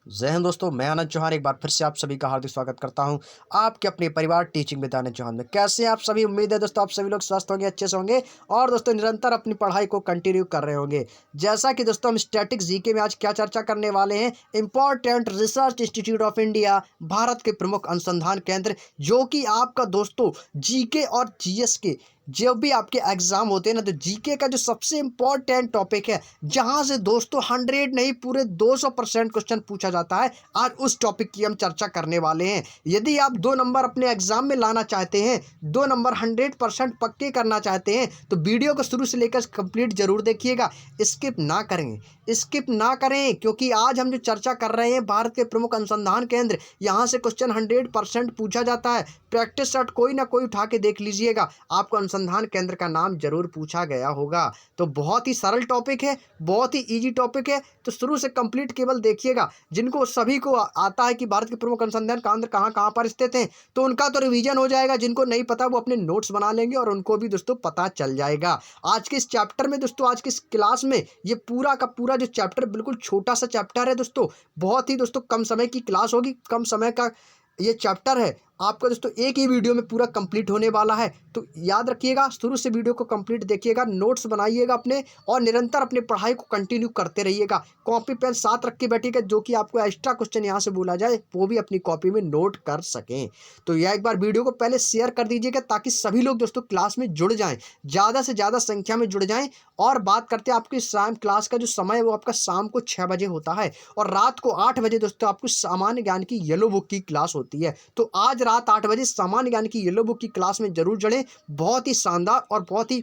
जय हिंद दोस्तों, मैं आनंद चौहान एक बार फिर से आप सभी का हार्दिक स्वागत करता हूं आपके अपने परिवार टीचिंग विद आनंद चौहान में। कैसे हैं आप सभी? उम्मीद है दोस्तों आप सभी लोग स्वस्थ होंगे, अच्छे से होंगे और दोस्तों निरंतर अपनी पढ़ाई को कंटिन्यू कर रहे होंगे। जैसा कि दोस्तों हम स्टैटिक जीके में आज क्या चर्चा करने वाले हैं, important research institute of India, Bharat के प्रमुख अनुसंधान केंद्र, जो कि आपका दोस्तों जीके और जीएस के जब भी आपके एग्जाम होते हैं ना, तो जीके का जो सबसे इंपॉर्टेंट टॉपिक है, जहां से दोस्तों 100 नहीं पूरे 200% क्वेश्चन पूछा जाता है, आज उस टॉपिक की हम चर्चा करने वाले हैं। यदि आप 2 नंबर अपने एग्जाम में लाना चाहते हैं, 2 नंबर 100% पक्के करना चाहते हैं, तो वीडियो को शुरू से लेकर कंप्लीट जरूर देखिएगा, स्किप ना करें। स्किप ना करें, क्योंकि आज हम जो चर्चा कर रहे हैं भारत के प्रमुख अनुसंधान केंद्र, यहाँ से क्वेश्चन 100% पूछा जाता है। प्रैक्टिस सेट कोई ना कोई उठा के देख लीजिएगा, आपको अनुसंधान केंद्र का नाम जरूर पूछा गया होगा। तो बहुत ही सरल टॉपिक है, बहुत ही इजी टॉपिक है, तो शुरू से कंप्लीट केवल देखिएगा। जिनको सभी को आता है कि भारत के प्रमुख अनुसंधान केंद्र कहाँ कहाँ पर स्थित हैं, तो उनका तो रिवीजन हो जाएगा। जिनको नहीं पता वो अपने नोट्स बना लेंगे और उनको भी दोस्तों पता चल जाएगा। आज के इस चैप्टर में दोस्तों, आज की इस क्लास में ये पूरा का पूरा जो चैप्टर, बिल्कुल छोटा सा चैप्टर है दोस्तों, बहुत ही दोस्तों कम समय की क्लास होगी, कम समय का ये चैप्टर है। आपका दोस्तों एक ही वीडियो में पूरा कंप्लीट होने वाला है, तो याद रखिएगा, शुरू से वीडियो को कंप्लीट देखिएगा, नोट्स बनाइएगा अपने और निरंतर अपने पढ़ाई को कंटिन्यू करते रहिएगा। कॉपी पेन साथ रख के बैठिएगा, जो कि आपको एक्स्ट्रा क्वेश्चन यहाँ से बोला जाए वो भी अपनी कॉपी में नोट कर सकें। तो यह एक बार वीडियो को पहले शेयर कर दीजिएगा, ताकि सभी लोग दोस्तों क्लास में जुड़ जाएँ, ज़्यादा से ज़्यादा संख्या में जुड़ जाएँ। और बात करते हैं आपकी शाम क्लास का जो समय है, वो आपका शाम को 6 बजे होता है और रात को 8 बजे दोस्तों आपको सामान्य ज्ञान की येलो बुक की क्लास होती है। तो आज रात 8 बजे सामान्य ज्ञान की येलो बुक की क्लास में जरूर जुड़ें। बहुत ही शानदार और बहुत ही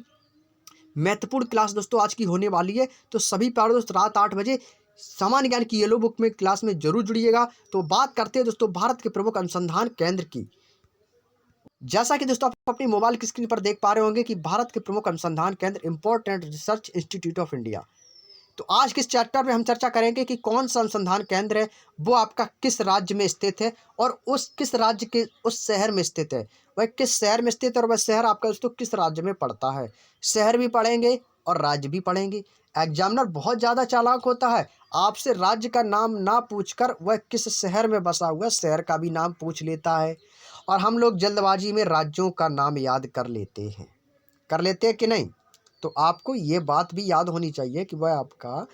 महत्वपूर्ण क्लास दोस्तों आज की होने वाली है। तो सभी प्यारे दोस्त रात 8 बजे सामान्य ज्ञान की येलो बुक में क्लास में जरूर जुड़िएगा। तो बात करते हैं दोस्तों भारत के प्रमुख अनुसंधान केंद्र की। जैसा कि दोस्तों आप अपनी मोबाइल की स्क्रीन पर देख पा रहे होंगे कि भारत के प्रमुख अनुसंधान केंद्र, important research institute of India. तो आज किस चैप्टर में हम चर्चा करेंगे कि कौन सा अनुसंधान केंद्र है, वो आपका किस राज्य में स्थित है और उस किस राज्य के उस शहर में स्थित है, वह किस शहर में स्थित है और वह शहर आपका दोस्तों किस राज्य में पड़ता है। शहर भी पढ़ेंगे और राज्य भी पढ़ेंगे। एग्जामिनर बहुत ज़्यादा चालाक होता है, आपसे राज्य का नाम ना पूछकर वह किस शहर में बसा हुआ शहर का भी नाम पूछ लेता है, और हम लोग जल्दबाजी में राज्यों का नाम याद कर लेते हैं कि नहीं। तो आपको ये बात भी याद होनी चाहिए कि वह आपका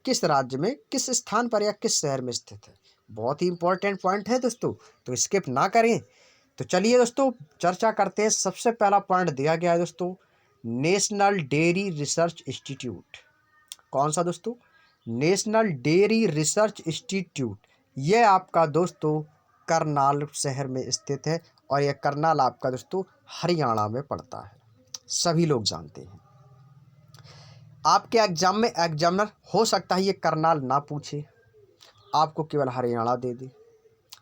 किस राज्य में, किस स्थान पर या किस शहर में स्थित है। बहुत ही इंपॉर्टेंट पॉइंट है दोस्तों, तो स्किप ना करें। तो चलिए दोस्तों चर्चा करते हैं। सबसे पहला पॉइंट दिया गया है दोस्तों, नेशनल डेयरी रिसर्च इंस्टीट्यूट। कौन सा दोस्तों? National dairy research institute. यह आपका दोस्तों करनाल शहर में स्थित है और यह करनाल आपका दोस्तों हरियाणा में पड़ता है, सभी लोग जानते हैं। आपके एग्जाम में एग्जामिनर हो सकता है ये करनाल ना पूछे, आपको केवल हरियाणा दे दे।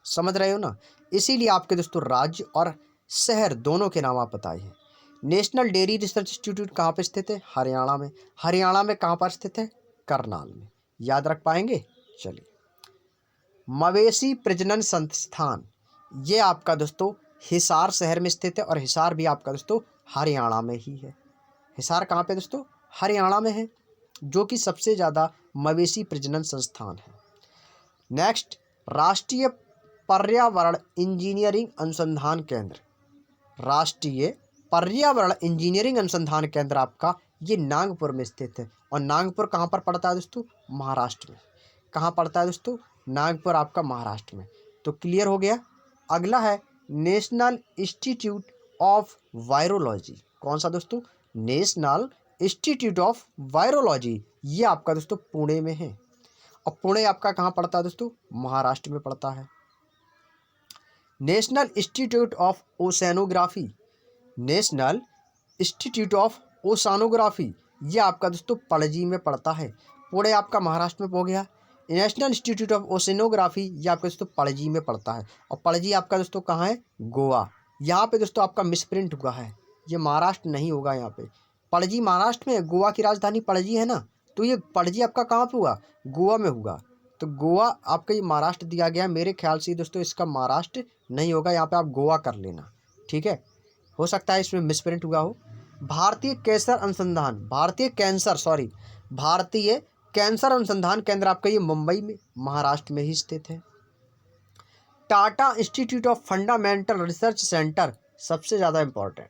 समझ रहे हो ना? इसीलिए आपके दोस्तों राज्य और शहर दोनों के नाम आप बताइए। नेशनल डेयरी रिसर्च इंस्टीट्यूट कहाँ पे स्थित है? हरियाणा में। हरियाणा में कहाँ पर स्थित है? करनाल में। याद रख पाएंगे? चलिए, मवेशी प्रजनन संस्थान, ये आपका दोस्तों हिसार शहर में स्थित है और हिसार भी आपका दोस्तों हरियाणा में ही है। हिसार कहाँ पे दोस्तों? हरियाणा में है, जो कि सबसे ज़्यादा मवेशी प्रजनन संस्थान है। नेक्स्ट, राष्ट्रीय पर्यावरण इंजीनियरिंग अनुसंधान केंद्र। राष्ट्रीय पर्यावरण इंजीनियरिंग अनुसंधान केंद्र आपका ये नागपुर में स्थित है। और नागपुर कहाँ पर पड़ता है दोस्तों? महाराष्ट्र में। कहाँ पड़ता है दोस्तों? नागपुर आपका महाराष्ट्र में। तो क्लियर हो गया। अगला है नेशनल इंस्टीट्यूट ऑफ वायरोलॉजी। कौन सा दोस्तों? National Institute of virology. ये आपका दोस्तों पुणे में है। और पुणे आपका कहाँ पड़ता है दोस्तों? महाराष्ट्र में पड़ता है। National Institute of Oceanography. National Institute of Oceanography ये आपका दोस्तों पणजी में पड़ता है। पुणे आपका महाराष्ट्र में हो गया। नेशनल इंस्टीट्यूट ऑफ ओशेनोग्राफी ये आपका दोस्तों पणजी में पड़ता है। और पणजी आपका दोस्तों कहाँ है? गोवा। यहाँ पे दोस्तों आपका मिसप्रिंट हुआ है, ये महाराष्ट्र नहीं होगा। यहाँ पे पणजी महाराष्ट्र में, गोवा की राजधानी पणजी है ना, तो ये पणजी आपका कहाँ पे हुआ? गोवा में होगा। तो गोवा आपका ये महाराष्ट्र दिया गया है, मेरे ख्याल से दोस्तों इसका महाराष्ट्र नहीं होगा, यहाँ पे आप गोवा कर लेना, ठीक है। हो सकता है इसमें मिसप्रिंट हुआ हो। भारतीय कैंसर अनुसंधान, भारतीय कैंसर अनुसंधान केंद्र आपका ये मुंबई में महाराष्ट्र में ही स्थित है। Tata institute of fundamental research centre सबसे ज़्यादा इम्पोर्टेंट,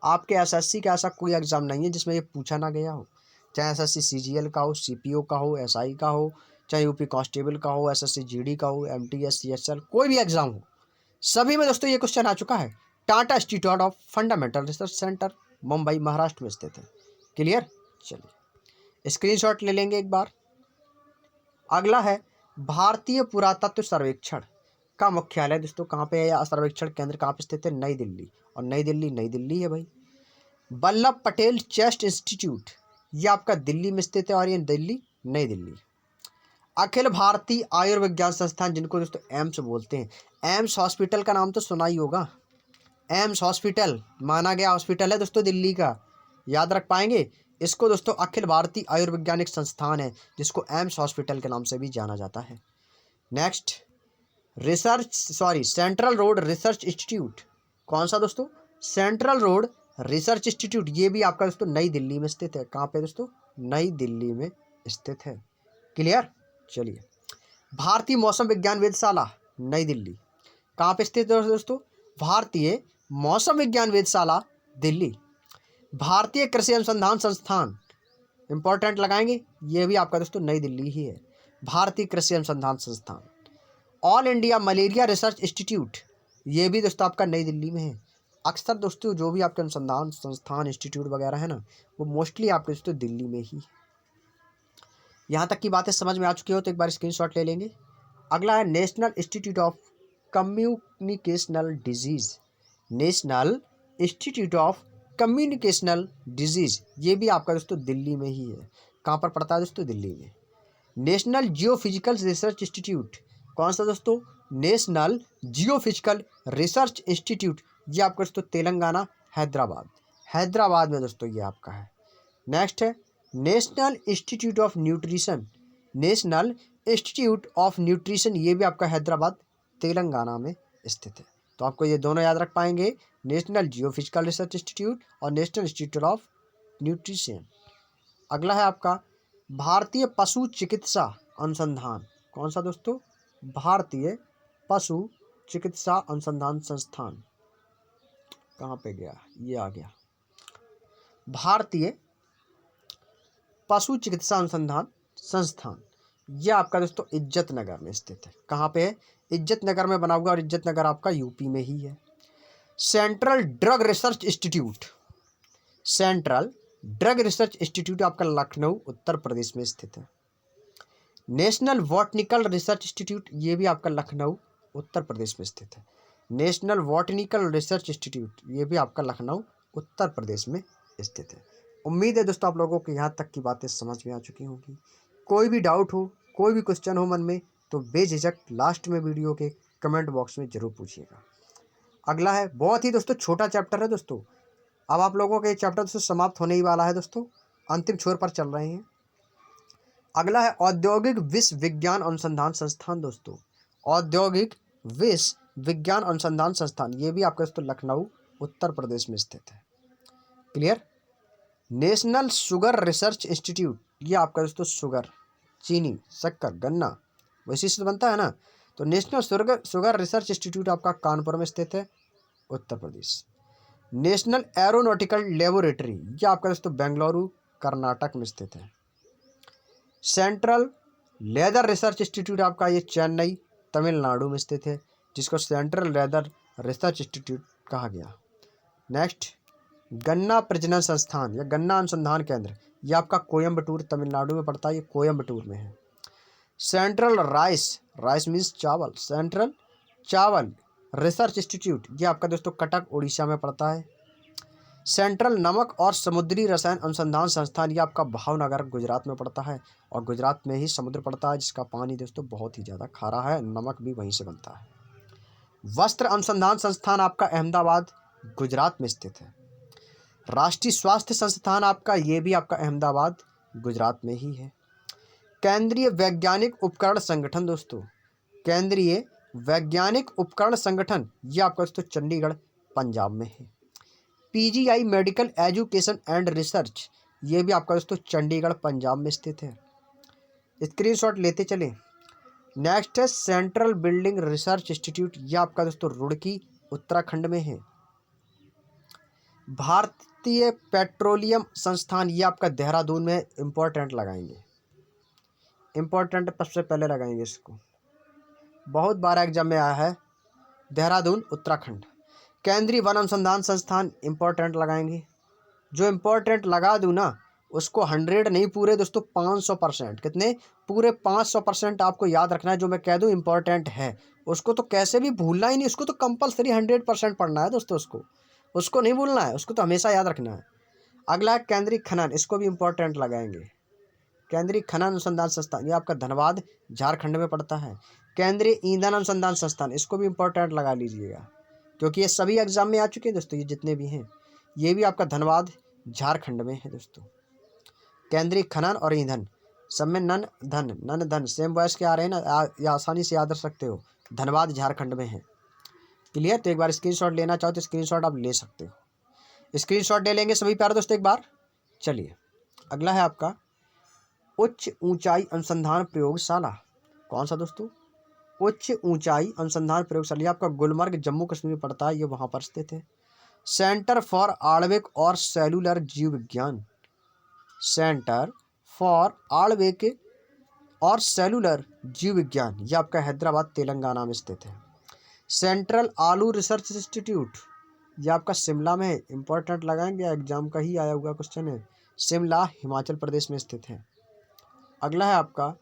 आपके एसएससी का ऐसा कोई एग्ज़ाम नहीं है जिसमें ये पूछा ना गया हो, चाहे एसएससी सीजीएल का हो, सीपीओ का हो, एसआई का हो, चाहे यूपी कांस्टेबल का हो, एसएससी जीडी का हो, एमटीएस सीएचएल, कोई भी एग्ज़ाम हो, सभी में दोस्तों ये क्वेश्चन आ चुका है। Tata institute of fundamental research centre Mumbai Maharashtra में स्थित है। क्लियर, चलिए स्क्रीनशॉट ले लेंगे एक बार। अगला है भारतीय पुरातत्व सर्वेक्षण का मुख्यालय दोस्तों कहाँ पे है, या सर्वेक्षण केंद्र कहाँ पे स्थित है, नई दिल्ली। और नई दिल्ली है भाई। वल्लभ पटेल चेस्ट इंस्टीट्यूट ये आपका दिल्ली में स्थित है, और ये दिल्ली नई दिल्ली। अखिल भारतीय आयुर्विज्ञान संस्थान जिनको दोस्तों एम्स बोलते हैं, एम्स हॉस्पिटल का नाम तो सुना ही होगा। एम्स हॉस्पिटल माना गया हॉस्पिटल है दोस्तों दिल्ली का, याद रख पाएंगे इसको दोस्तों। अखिल भारतीय आयुर्विज्ञानिक संस्थान है जिसको एम्स हॉस्पिटल के नाम से भी जाना जाता है। Next central road research institute, कौन सा दोस्तों, सेंट्रल रोड रिसर्च इंस्टीट्यूट, ये भी आपका दोस्तों नई दिल्ली में स्थित है। कहाँ पे दोस्तों, नई दिल्ली में स्थित है। क्लियर, चलिए भारतीय मौसम विज्ञान वेधशाला नई दिल्ली, कहाँ पे स्थित है दोस्तों, भारतीय मौसम विज्ञान वेधशाला दिल्ली। भारतीय कृषि अनुसंधान संस्थान इंपॉर्टेंट लगाएंगे, ये भी आपका दोस्तों नई दिल्ली ही है, भारतीय कृषि अनुसंधान संस्थान। All India malaria research institute ये भी दोस्तों आपका नई दिल्ली में है। अक्सर दोस्तों जो भी आपके अनुसंधान संस्थान इंस्टीट्यूट वगैरह है ना, वो मोस्टली आपके दोस्तों दिल्ली में ही। यहाँ तक की बातें समझ में आ चुकी हो तो एक बार स्क्रीनशॉट ले लेंगे। अगला है National Institute of communicational disease, national Institute of communicational disease ये भी आपका दोस्तों दिल्ली में ही है। कहाँ पर पड़ता है दोस्तों, दिल्ली में। नेशनल जियोफिजिकल रिसर्च इंस्टीट्यूट, कौन सा दोस्तों, नेशनल जियोफिजिकल रिसर्च इंस्टीट्यूट ये आपका दोस्तों तेलंगाना हैदराबाद में दोस्तों ये आपका है। नेक्स्ट है National Institute of nutrition, national Institute of nutrition ये भी आपका हैदराबाद तेलंगाना में स्थित है। तो आपको ये दोनों याद रख पाएंगे, नेशनल जियोफिजिकल रिसर्च इंस्टीट्यूट और नेशनल इंस्टीट्यूट ऑफ न्यूट्रिशन। अगला है आपका भारतीय पशु चिकित्सा अनुसंधान, कौन सा दोस्तों, भारतीय पशु चिकित्सा अनुसंधान संस्थान। कहाँ पे गया, ये आ गया, भारतीय पशु चिकित्सा अनुसंधान संस्थान ये आपका दोस्तों इज्जत नगर में स्थित है। कहाँ पे है, इज्जत नगर में बना हुआ, और इज्जत नगर आपका यूपी में ही है। Central drug research institute, central drug research institute आपका लखनऊ उत्तर प्रदेश में स्थित है। नेशनल बॉटनिकल रिसर्च इंस्टीट्यूट ये भी आपका लखनऊ उत्तर प्रदेश में स्थित है। नेशनल बॉटनिकल रिसर्च इंस्टीट्यूट ये भी आपका लखनऊ उत्तर प्रदेश में स्थित है। उम्मीद है दोस्तों आप लोगों को यहाँ तक की बातें समझ में आ चुकी होंगी। कोई भी डाउट हो, कोई भी क्वेश्चन हो मन में, तो बेझिझक लास्ट में वीडियो के कमेंट बॉक्स में ज़रूर पूछिएगा। अगला है बहुत ही दोस्तों छोटा चैप्टर है दोस्तों, अब आप लोगों का ये चैप्टर दोस्तों समाप्त होने ही वाला है दोस्तों, अंतिम छोर पर चल रहे हैं। अगला है औद्योगिक विश्वविज्ञान अनुसंधान संस्थान दोस्तों, औद्योगिक विश्वविज्ञान अनुसंधान संस्थान ये भी आपका दोस्तों लखनऊ उत्तर प्रदेश में स्थित है। Clear. National sugar research institute ये आपका दोस्तों शुगर, चीनी, शक्कर, गन्ना वैसे से बनता है ना, तो नेशनल शुगर रिसर्च इंस्टीट्यूट आपका कानपुर में स्थित है Uttar Pradesh. National aeronautical laboratory ये आपका दोस्तों बेंगलुरु कर्नाटक में स्थित है। सेंट्रल लेदर रिसर्च इंस्टीट्यूट आपका ये चेन्नई तमिलनाडु में स्थित है, जिसको सेंट्रल लेदर रिसर्च इंस्टीट्यूट कहा गया। नेक्स्ट गन्ना प्रजनन संस्थान या गन्ना अनुसंधान केंद्र ये आपका कोयम्बटूर तमिलनाडु में पड़ता है, ये कोयम्बटूर में है। सेंट्रल राइस मीन्स चावल, सेंट्रल चावल रिसर्च इंस्टीट्यूट ये आपका दोस्तों कटक उड़ीसा में पड़ता है। सेंट्रल नमक और समुद्री रसायन अनुसंधान संस्थान ये आपका भावनगर गुजरात में पड़ता है, और गुजरात में ही समुद्र पड़ता है जिसका पानी दोस्तों बहुत ही ज़्यादा खारा है, नमक भी वहीं से बनता है। वस्त्र अनुसंधान संस्थान आपका अहमदाबाद गुजरात में स्थित है। राष्ट्रीय स्वास्थ्य संस्थान आपका ये भी आपका अहमदाबाद गुजरात में ही है। केंद्रीय वैज्ञानिक उपकरण संगठन दोस्तों, केंद्रीय वैज्ञानिक उपकरण संगठन ये आपका दोस्तों चंडीगढ़ पंजाब में है। PGI medical education and research ये भी आपका दोस्तों चंडीगढ़ पंजाब में स्थित है। स्क्रीनशॉट लेते चले। नेक्स्ट है सेंट्रल बिल्डिंग रिसर्च इंस्टीट्यूट, यह आपका दोस्तों रुड़की उत्तराखंड में है। भारतीय पेट्रोलियम संस्थान, ये आपका देहरादून में, इंपॉर्टेंट लगाएंगे, इंपॉर्टेंट सबसे पहले लगाएंगे इसको, बहुत बार एग्जाम में आया है। देहरादून उत्तराखंड। केंद्रीय वन अनुसंधान संस्थान, इंपॉर्टेंट लगाएंगे। जो इंपॉर्टेंट लगा दूँ ना उसको 100 नहीं, पूरे दोस्तों 500%, कितने, पूरे 500% आपको याद रखना है। जो मैं कह दूँ इंपॉर्टेंट है उसको तो कैसे भी भूलना ही नहीं, उसको तो कंपलसरी 100% पढ़ना है दोस्तों, उसको नहीं भूलना है, उसको तो हमेशा याद रखना है। अगला है केंद्रीय खनन, इसको भी इंपॉर्टेंट लगाएंगे। केंद्रीय खनन अनुसंधान संस्थान, ये आपका धनबाद झारखंड में पड़ता है। केंद्रीय ईंधन अनुसंधान संस्थान, इसको भी इंपॉर्टेंट लगा लीजिएगा, क्योंकि ये सभी एग्जाम में आ चुके हैं दोस्तों, ये जितने भी हैं ये भी आपका धनबाद झारखंड में है दोस्तों। केंद्रीय खनन और ईंधन, सब में नन धन सेम वॉइस के आ रहे हैं ना, ये आसानी से याद रख सकते हो, धनबाद झारखंड में है। क्लियर। तो एक बार स्क्रीनशॉट लेना चाहो तो स्क्रीनशॉट आप ले सकते हो, स्क्रीनशॉट ले लेंगे सभी प्यारे दोस्तों एक बार। चलिए अगला है आपका उच्च ऊंचाई अनुसंधान प्रयोगशाला, कौन सा दोस्तों, उच्च ऊंचाई अनुसंधान प्रयोगशाला, ये आपका गुलमर्ग जम्मू कश्मीर में पड़ता है, ये वहाँ पर स्थित है। सेंटर फॉर आणविक और सेलुलर जीव विज्ञान, सेंटर फॉर आणविक और सेलुलर जीव विज्ञान, ये आपका हैदराबाद तेलंगाना में स्थित है। सेंट्रल आलू रिसर्च इंस्टीट्यूट, ये आपका शिमला में है, इंपॉर्टेंट लगाएंगे, एग्जाम का ही आया हुआ क्वेश्चन है, शिमला हिमाचल प्रदेश में स्थित है। अगला है आपका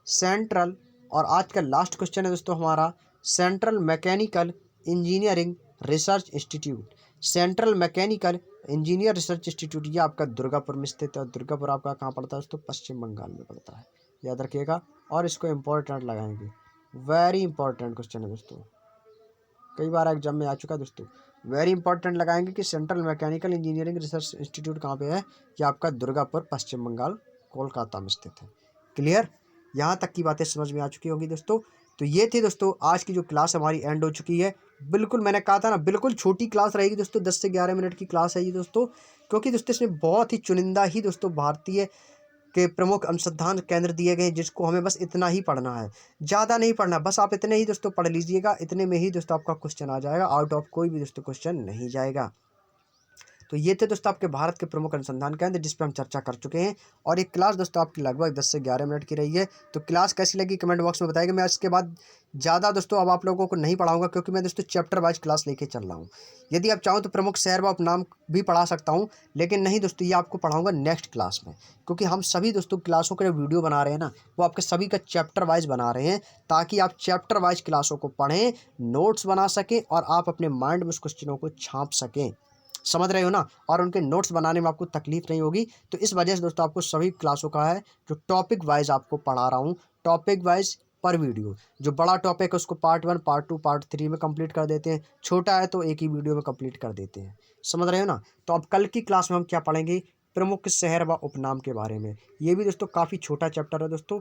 सेंट्रल, और आज का लास्ट क्वेश्चन है दोस्तों हमारा, central mechanical engineering research institute, central mechanical engineer research institute, ये आपका दुर्गापुर में स्थित है। दुर्गापुर आपका कहाँ पड़ता है दोस्तों, पश्चिम बंगाल में पड़ता है, याद रखिएगा, और इसको इम्पोर्टेंट लगाएंगे, वेरी इंपॉर्टेंट क्वेश्चन है दोस्तों, कई बार एग्जाम में आ चुका है दोस्तों। वेरी इंपॉर्टेंट लगाएंगे कि central mechanical engineering research institute कहाँ पे है, ये आपका दुर्गापुर पश्चिम बंगाल कोलकाता में स्थित है। क्लियर। यहाँ तक की बातें समझ में आ चुकी होंगी दोस्तों। तो ये थी दोस्तों आज की जो क्लास हमारी एंड हो चुकी है। बिल्कुल मैंने कहा था ना, बिल्कुल छोटी क्लास रहेगी दोस्तों, 10 से 11 मिनट की क्लास है ये दोस्तों, क्योंकि दोस्तों इसमें बहुत ही चुनिंदा ही दोस्तों भारतीय के प्रमुख अनुसंधान केंद्र दिए गए हैं, जिसको हमें बस इतना ही पढ़ना है, ज़्यादा नहीं पढ़ना, बस आप इतने ही दोस्तों पढ़ लीजिएगा, इतने में ही दोस्तों आपका क्वेश्चन आ जाएगा, आउट ऑफ कोई भी दोस्तों क्वेश्चन नहीं जाएगा। तो ये थे दोस्तों आपके भारत के प्रमुख अनुसंधान केंद्र जिस पर हम चर्चा कर चुके हैं, और ये क्लास दोस्तों आपकी लगभग 10 से 11 मिनट की रही है। तो क्लास कैसी लगी कमेंट बॉक्स में बताइएगा। मैं इसके बाद ज़्यादा दोस्तों अब आप लोगों को नहीं पढ़ाऊंगा, क्योंकि मैं दोस्तों चैप्टर वाइज क्लास लेके चल रहा हूँ। यदि आप चाहो तो प्रमुख शहर व उपनाम भी पढ़ा सकता हूँ, लेकिन नहीं दोस्तों, ये आपको पढ़ाऊंगा नेक्स्ट क्लास में, क्योंकि हम सभी दोस्तों क्लासों के वीडियो बना रहे हैं ना, वो आपके सभी का चैप्टर वाइज बना रहे हैं, ताकि आप चैप्टर वाइज क्लासों को पढ़ें, नोट्स बना सकें, और आप अपने माइंड में उस क्वेश्चनों को छाप सकें। समझ रहे हो ना, और उनके नोट्स बनाने में आपको तकलीफ नहीं होगी। तो इस वजह से दोस्तों आपको सभी क्लासों का है जो टॉपिक वाइज आपको पढ़ा रहा हूँ, टॉपिक वाइज पर वीडियो। जो बड़ा टॉपिक है उसको पार्ट 1, पार्ट 2, पार्ट 3 में कंप्लीट कर देते हैं, छोटा है तो एक ही वीडियो में कंप्लीट कर देते हैं। समझ रहे हो ना। तो अब कल की क्लास में हम क्या पढ़ेंगे, प्रमुख शहर व उपनाम के बारे में। ये भी दोस्तों काफ़ी छोटा चैप्टर है दोस्तों,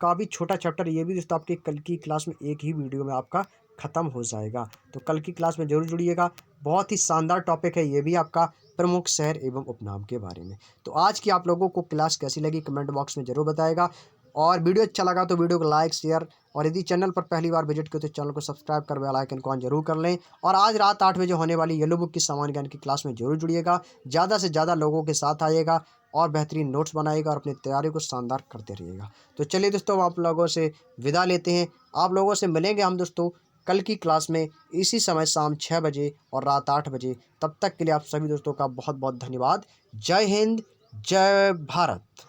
काफ़ी छोटा चैप्टर, ये भी दोस्तों आपके कल की क्लास में एक ही वीडियो में आपका ख़त्म हो जाएगा। तो कल की क्लास में जरूर जुड़िएगा, बहुत ही शानदार टॉपिक है ये भी आपका, प्रमुख शहर एवं उपनाम के बारे में। तो आज की आप लोगों को क्लास कैसी लगी कमेंट बॉक्स में जरूर बताएगा, और वीडियो अच्छा लगा तो वीडियो को लाइक शेयर, और यदि चैनल पर पहली बार विजिट किया तो चैनल को सब्सक्राइब कर बेल आइकन को ऑन जरूर कर लें। और आज रात 8 बजे होने वाली येलो बुक की सामान्य ज्ञान की क्लास में जरूर जुड़िएगा, ज़्यादा से ज़्यादा लोगों के साथ आइएगा, और बेहतरीन नोट्स बनाइएगा, और अपनी तैयारी को शानदार करते रहिएगा। तो चलिए दोस्तों आप लोगों से विदा लेते हैं, आप लोगों से मिलेंगे हम दोस्तों कल की क्लास में इसी समय शाम 6 बजे और रात 8 बजे। तब तक के लिए आप सभी दोस्तों का बहुत बहुत धन्यवाद। जय हिंद, जय भारत।